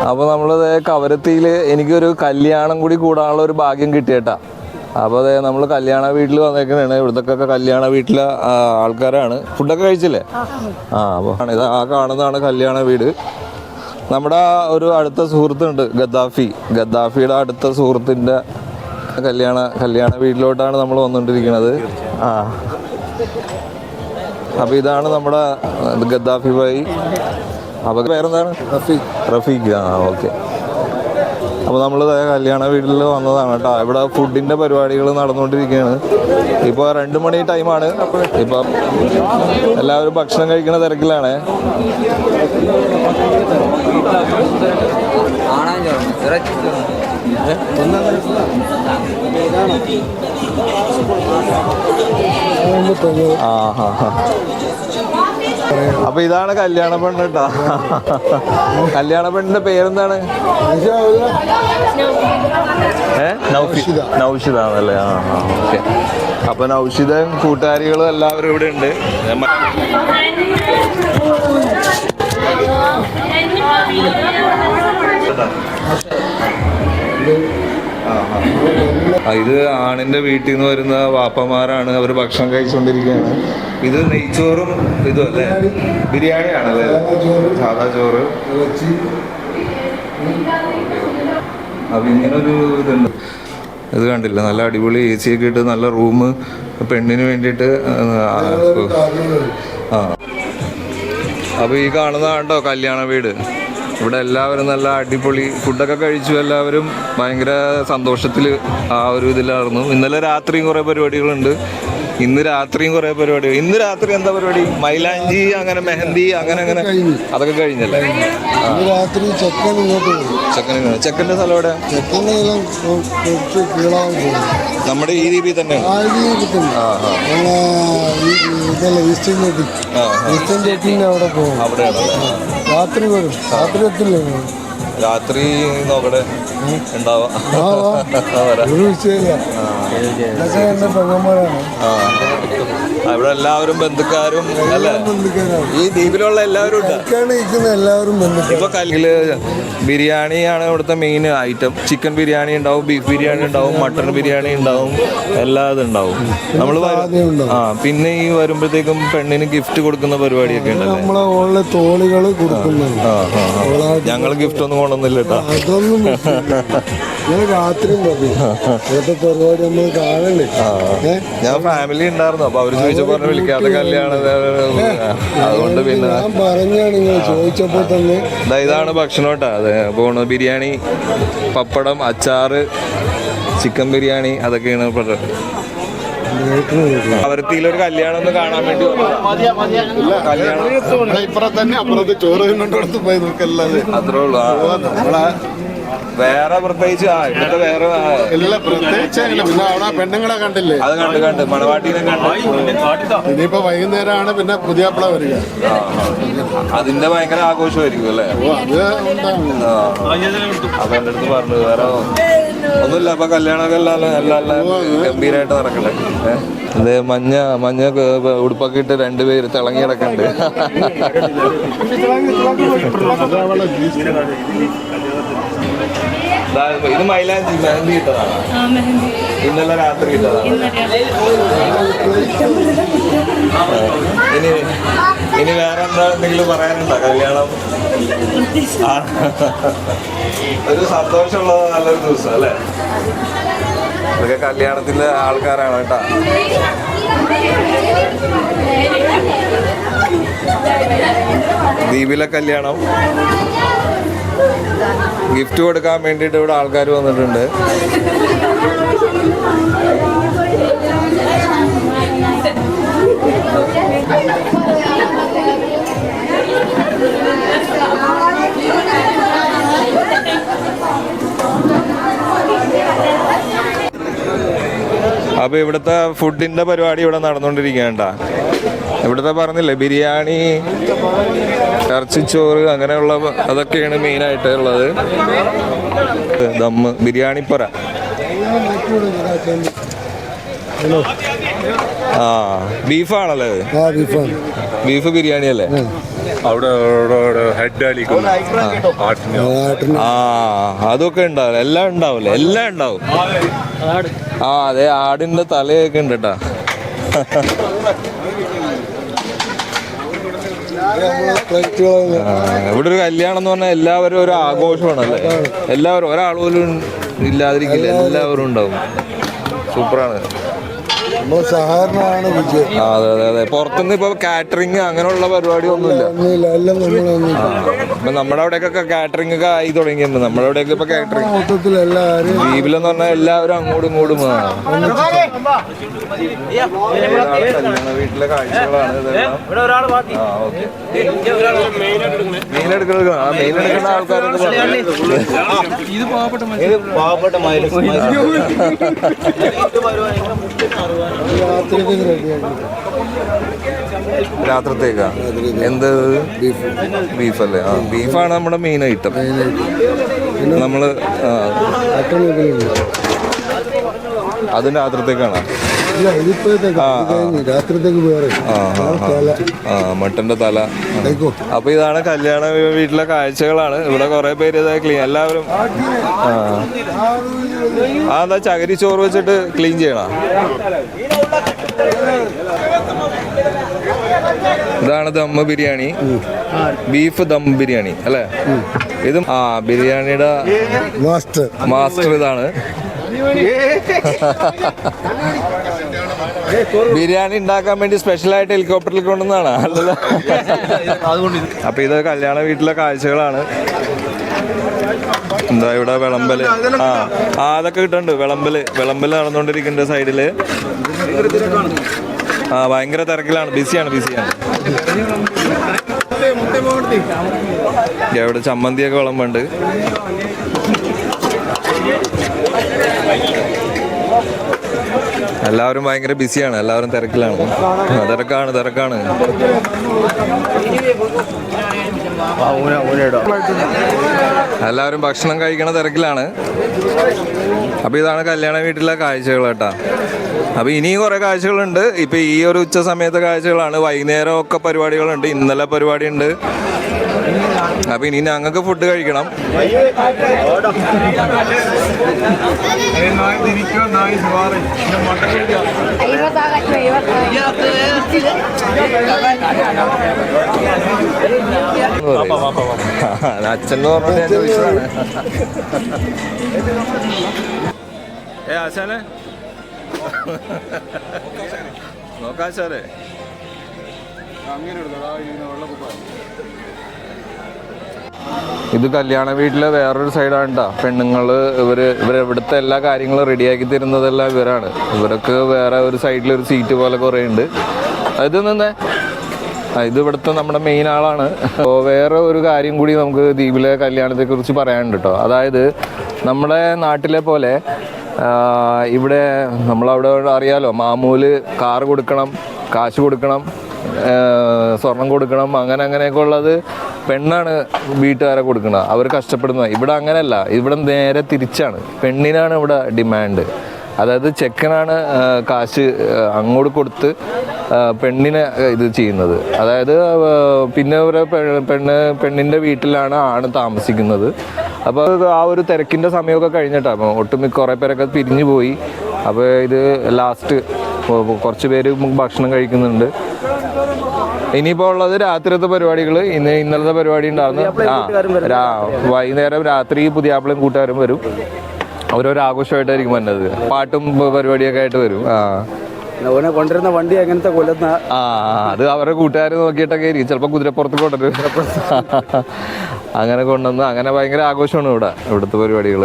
അപ്പോൾ നമ്മളത് കവരത്തിയിൽ എനിക്കൊരു കല്യാണം കൂടി കൂടാനുള്ള ഒരു ഭാഗ്യം കിട്ടിയേട്ടാ. അപ്പോൾ അതെ നമ്മൾ കല്യാണ വീട്ടിൽ വന്നേക്കുന്നതാണ്. ഇവിടുത്തെ കല്യാണ വീട്ടിലെ ആൾക്കാരാണ്. ഫുഡൊക്കെ കഴിച്ചില്ലേ? അപ്പോൾ ഇത് കാണുന്നതാണ് കല്യാണ വീട്. നമ്മുടെ ഒരു അടുത്ത സുഹൃത്തുണ്ട് ഗദ്ദാഫിയുടെ അടുത്ത സുഹൃത്തിൻ്റെ കല്യാണ വീട്ടിലോട്ടാണ് നമ്മൾ വന്നുകൊണ്ടിരിക്കുന്നത്. അപ്പോൾ ഇതാണ് നമ്മുടെ ഗദ്ദാഫി ഭായി. അപ്പോൾ പേരെന്താണ്? റഫീഖ്. ഓക്കെ. അപ്പോൾ നമ്മൾ കല്യാണ വീട്ടിൽ വന്നതാണ് കേട്ടോ. ഇവിടെ ഫുഡിൻ്റെ പരിപാടികൾ നടന്നുകൊണ്ടിരിക്കുകയാണ്. ഇപ്പോൾ 2 മണി ടൈമാണ്. ഇപ്പം എല്ലാവരും ഭക്ഷണം കഴിക്കുന്ന തിരക്കിലാണ്. അപ്പൊ ഇതാണ് കല്യാണ പെണ്ണ് കേട്ടോ. കല്യാണ പെണ്ണിന്റെ പേരെന്താണ്? നൗഷിദ ആണല്ലേ? ഓക്കെ. അപ്പൊ നൗഷിദയും കൂട്ടുകാരികളും എല്ലാവരും ഇവിടെ ഉണ്ട്. ഇത് ആണിന്റെ വീട്ടിൽ നിന്ന് വരുന്ന വാപ്പമാരാണ്. അവർ ഭക്ഷണം കഴിച്ചുകൊണ്ടിരിക്കുകയാണ്. ഇത് നെയ്ച്ചോറും ഇതും അല്ലേ? ബിരിയാണിയാണല്ലേ? സാധാ ചോറ്. അപ്പം ഇങ്ങനൊരു ഇതുണ്ട്. ഇത് കണ്ടില്ല, നല്ല അടിപൊളി AC ഒക്കെ ഇട്ട് നല്ല റൂം പെണ്ണിന് വേണ്ടിയിട്ട്. അപ്പോൾ ഈ കാണുന്നതാണ് കേട്ടോ കല്യാണ വീട്. ഇവിടെ എല്ലാവരും നല്ല അടിപൊളി ഫുഡൊക്കെ കഴിച്ചു. എല്ലാവരും ഭയങ്കര സന്തോഷത്തിൽ ആ ഒരു ഇതിലായിരുന്നു. ഇന്നലെ രാത്രിയും കുറേ പരിപാടികളുണ്ട്. ഇന്ന് രാത്രിയും കുറേ പരിപാടികൾ. ഇന്ന് രാത്രി എന്താ പരിപാടി? മൈലാഞ്ചി, അങ്ങനെ മെഹന്തി, അങ്ങനെ അതൊക്കെ കഴിഞ്ഞല്ലേ? രാത്രി ചെക്കൻ്റെ സ്ഥലം എവിടെ? നമ്മുടെ ഈ രീതിയിൽ തന്നെ അവിടെ പോകും. രാത്രി വരും. രാത്രി എത്തില്ലേ? രാത്രി നോക്കട്ടെ ഉണ്ടാവാം. ഒരു വിഷയമില്ല. എന്റെ പെങ്ങന്മാരാണ്. ഇവിടെ എല്ലാവരും ബന്ധുക്കാരും അല്ലേ? ഈ ദ്വീപിലുള്ള എല്ലാവരും എല്ലാവരും ഇപ്പൊ കല്ലില് ബിരിയാണിയാണ് ഇവിടുത്തെ മെയിൻ ഐറ്റം. ചിക്കൻ ബിരിയാണി ഉണ്ടാവും, ബീഫ് ബിരിയാണി ഉണ്ടാവും, മട്ടൺ ബിരിയാണി ഉണ്ടാവും, എല്ലാ ഇതും ഉണ്ടാവും. നമ്മള് പിന്നെ ഈ വരുമ്പോഴത്തേക്കും പെണ്ണിന് ഗിഫ്റ്റ് കൊടുക്കുന്ന പരിപാടിയൊക്കെ ഉണ്ടല്ലോ. ഞങ്ങൾ ഗിഫ്റ്റ് ഒന്നും കൊണ്ടൊന്നുമില്ല കേട്ടോ. അതൊന്നും രാത്രി പരിപാടി നമ്മൾ കാണണ്ടേ? ഞാൻ ഫാമിലി ഉണ്ടായിരുന്നു. അപ്പൊ അവര് ചോദിച്ചപ്പോ പറഞ്ഞു വിളിക്കാതെ കല്യാണം. അതുകൊണ്ട് പിന്നെ ഞാൻ പറഞ്ഞാണ് നിങ്ങൾ ചോദിച്ചപ്പോ തന്നെ. ഇതാണ് ഭക്ഷണം കേട്ടോ. അതെ പോണത്. ബിരിയാണി, പപ്പടം, അച്ചാറ്, ചിക്കൻ ബിരിയാണി, അതൊക്കെയാണ് പറഞ്ഞത്. കവരത്തിയിലൊരു കല്യാണം ഒന്ന് കാണാൻ വേണ്ടി അത്രേ ഉള്ളൂ. വേറെ പ്രത്യേകിച്ച് ഇവിടുത്തെ വേറെ പിന്നെ അവിടെ പെണ്ണുങ്ങളെ കണ്ടില്ലേ? അത് കണ്ട് മണവാട്ടീനെ കണ്ട്. ഇനിയിപ്പോ വൈകുന്നേരമാണ് പിന്നെ പുതിയാപ്പിള വരിക. അതിന്റെ ഭയങ്കര ആഘോഷമായിരിക്കും അല്ലേ? അപ്പൊ എന്റെ അടുത്ത് പറഞ്ഞു വേറെ ഒന്നുമില്ല. അപ്പൊ കല്യാണമൊക്കെ എല്ലാം ഗംഭീരമായിട്ട് നടക്കണ്ടേ? അതെ, മഞ്ഞ ഉടുപ്പൊക്കെ ഇട്ട് 2 പേര് തിളങ്ങി കിടക്കണ്ട്. ഇത് മൈലാഞ്ചി മെഹന്തി ഇട്ടതാണ്. ഇന്നലെ രാത്രി ഇട്ടതാണ്. ഇനി വേറെ എന്താ എന്തെങ്കിലും പറയാനുണ്ടോ? കല്യാണം ഒരു സന്തോഷമുള്ള നല്ലൊരു ദിവസം അല്ലേ? ഇതൊക്കെ കല്യാണത്തിലെ ആൾക്കാരാണ് കേട്ടോ. ദ്വീപിലെ കല്യാണം. ഗിഫ്റ്റ് കൊടുക്കാൻ വേണ്ടിയിട്ട് ഇവിടെ ആൾക്കാർ വന്നിട്ടുണ്ട്. അപ്പോൾ ഇവിടുത്തെ ഫുഡിൻ്റെ പരിപാടി ഇവിടെ നടന്നുകൊണ്ടിരിക്കുകയാണ്. ഇവിടുത്തെ പറഞ്ഞില്ലേ, ബിരിയാണി, ഇറച്ചിച്ചോറ്, അങ്ങനെയുള്ള അതൊക്കെയാണ് മെയിനായിട്ട് ഉള്ളത്. ദമ്മ്, ബിരിയാണിപ്പുര. ആ ബീഫാണല്ലേ അത്? ആ ബീഫാണ്. ബീഫ് ബിരിയാണി അല്ലേ? അവിടെ ആ അതൊക്കെ ഉണ്ടാവില്ല, എല്ലാം ഉണ്ടാവില്ല, എല്ലാം ഉണ്ടാവും. ആ അതെ, ആടിന്റെ തലയൊക്കെ ഉണ്ട് കേട്ടാ. ഇവിടെ ഒരു കല്യാണം എന്ന് പറഞ്ഞാൽ എല്ലാവരും ഒരു ആഘോഷമാണല്ലേ. എല്ലാവരും ഒരാൾ പോലും ഇല്ലാതിരിക്കില്ല, എല്ലാവരും ഉണ്ടാവും. സൂപ്പറാണ്. സഹകരണമാണ് വിജയം. അതെ അതെ അതെ. പുറത്തുനിന്ന് ഇപ്പൊ കാറ്ററിംഗ് അങ്ങനെയുള്ള പരിപാടി ഒന്നുമില്ല. എല്ലാം ഇപ്പൊ നമ്മുടെ അവിടെയൊക്കെ കാറ്ററിംഗ് ഒക്കെ ആയി തുടങ്ങിയിട്ടുണ്ട്. നമ്മുടെ അവിടെയൊക്കെ ഇപ്പൊ കാറ്ററിംഗ് മൊത്തത്തിൽ എല്ലാവരും ദ്വീപിലെന്ന് പറഞ്ഞാൽ എല്ലാവരും അങ്ങോട്ടും ഇങ്ങോട്ടും വീട്ടിലെ കാഴ്ചകളാണ് ഇതെല്ലാം. മെയിൻ എടുക്കുന്ന ആൾക്കാരൊക്കെ രാത്രിത്തേക്കാ എന്ത് ബീഫല്ലേ? ആ ബീഫാണ് നമ്മുടെ മെയിൻ ഐറ്റം. നമ്മള് അത് രാത്രിത്തേക്കാണ്. രാത്രിത്തേക്ക് വേറെ മട്ടന്റെ തല. അപ്പൊ ഇതാണ് കല്യാണ വീട്ടിലെ കാഴ്ചകളാണ്. ഇവിടെ കുറെ പേര് ഇത് ക്ലീൻ, എല്ലാവരും എന്താ ചകിരി ചോറ് വെച്ചിട്ട് ക്ലീൻ ചെയ്യണം. ഇതാണ് ദം ബിരിയാണി, ബീഫ് ദം ബിരിയാണി അല്ലേ? ഇതും ബിരിയാണിയുടെ മാസ്റ്റർ ഇതാണ്. ബിരിയാണി ഉണ്ടാക്കാൻ വേണ്ടി സ്പെഷ്യലായിട്ട് ഹെലികോപ്റ്ററിൽ കൊണ്ടുവന്നാണ് അല്ലല്ലോ. അപ്പൊ ഇത് കല്യാണ വീട്ടിലെ കാഴ്ചകളാണ്. എന്താ ഇവിടെ വിളമ്പല്, അതൊക്കെ കിട്ടുന്നുണ്ട്. വിളമ്പല് നടന്നുകൊണ്ടിരിക്കുന്നുണ്ട് സൈഡില്. ഭയങ്കര തിരക്കിലാണ്, ബിസിയാണ്. ഇവിടെ ചമ്മന്തിയൊക്കെ വിളമ്പുണ്ട്. എല്ലാവരും ഭയങ്കര ബിസിയാണ്, എല്ലാവരും തിരക്കിലാണ്. തിരക്കാണ്. എല്ലാവരും ഭക്ഷണം കഴിക്കണ തിരക്കിലാണ്. അപ്പൊ ഇതാണ് കല്യാണ വീട്ടിലെ കാഴ്ചകൾ കേട്ടാ. അപ്പൊ ഇനിയും കുറെ കാഴ്ചകളുണ്ട്. ഇപ്പൊ ഈ ഒരു ഉച്ച സമയത്തെ കാഴ്ചകളാണ്. വൈകുന്നേരം ഒക്കെ പരിപാടികളുണ്ട്. ഇന്നലെ പരിപാടി ഉണ്ട്. അപ്പൊ ഇനി ഞങ്ങൾക്ക് ഫുഡ് കഴിക്കണം. അച്ഛൻ പറഞ്ഞ ചോദിച്ചതാണ്. ആശാനെ നോക്കാശാലേ ഇത് കല്യാണ വീട്ടിലെ വേറൊരു സൈഡാണ് കേട്ടോ. പെണ്ണുങ്ങള് ഇവരിവിടുത്തെ എല്ലാ കാര്യങ്ങളും റെഡിയാക്കി തരുന്നതെല്ലാം ഇവരാണ്. ഇവർക്ക് വേറെ ഒരു സൈഡിലൊരു സീറ്റ് പോലെ കുറേ ഉണ്ട്. ഇത് നിന്നേ ഇത് ഇവിടുത്തെ നമ്മുടെ മെയിൻ ആളാണ്. വേറെ ഒരു കാര്യം കൂടി നമുക്ക് ദ്വീപിലെ കല്യാണത്തെ കുറിച്ച് പറയാനുണ്ട് കേട്ടോ. അതായത് നമ്മുടെ നാട്ടിലെ പോലെ ഇവിടെ നമ്മളവിടെ അറിയാലോ, മാമൂല് കാറ് കൊടുക്കണം, കാശ് കൊടുക്കണം, സ്വർണം കൊടുക്കണം, അങ്ങനെയൊക്കെ ഉള്ളത് പെണ്ണാണ് വീട്ടുകാരെ കൊടുക്കുന്നത്. അവർ കഷ്ടപ്പെടുന്നത്. ഇവിടെ അങ്ങനെയല്ല. ഇവിടെ നേരെ തിരിച്ചാണ്. പെണ്ണിനാണ് ഇവിടെ ഡിമാൻഡ്. അതായത് ചെക്കനാണ് കാശ് അങ്ങോട്ട് കൊടുത്ത് പെണ്ണിനെ ഇത് ചെയ്യുന്നത്. അതായത് പിന്നെ പെണ്ണിൻ്റെ വീട്ടിലാണ് ആണ് താമസിക്കുന്നത്. അപ്പോൾ ആ ഒരു തിരക്കിൻ്റെ സമയമൊക്കെ കഴിഞ്ഞിട്ടാണ് ഒട്ടുമിക്ക കുറേ പേരൊക്കെ പിരിഞ്ഞു പോയി. അപ്പോൾ ഇത് ലാസ്റ്റ് കുറച്ച് പേര് ഭക്ഷണം കഴിക്കുന്നുണ്ട്. ഇനിയിപ്പോൾ ഉള്ളത് രാത്രിയത്തെ പരിപാടികൾ. ഇന്നലത്തെ പരിപാടി ഉണ്ടായിരുന്നു. വൈകുന്നേരം രാത്രി പുതിയാപ്പിളയും കൂട്ടുകാരും വരും. ഓരോരോ ആഘോഷമായിട്ടായിരിക്കും വന്നത്. പാട്ടും പരിപാടിയൊക്കെ ആയിട്ട് വരും. കൊണ്ടിരുന്ന വണ്ടി എങ്ങനത്തെ കൊല്ലുന്ന അത് അവരുടെ കൂട്ടുകാർ നോക്കിയിട്ടൊക്കെ ആയിരിക്കും. ചിലപ്പോൾ കുതിരപ്പുറത്ത് കൊണ്ടുവരും. അങ്ങനെ കൊണ്ടുവന്ന് അങ്ങനെ ഭയങ്കര ആഘോഷമാണ് ഇവിടുത്തെ പരിപാടികൾ.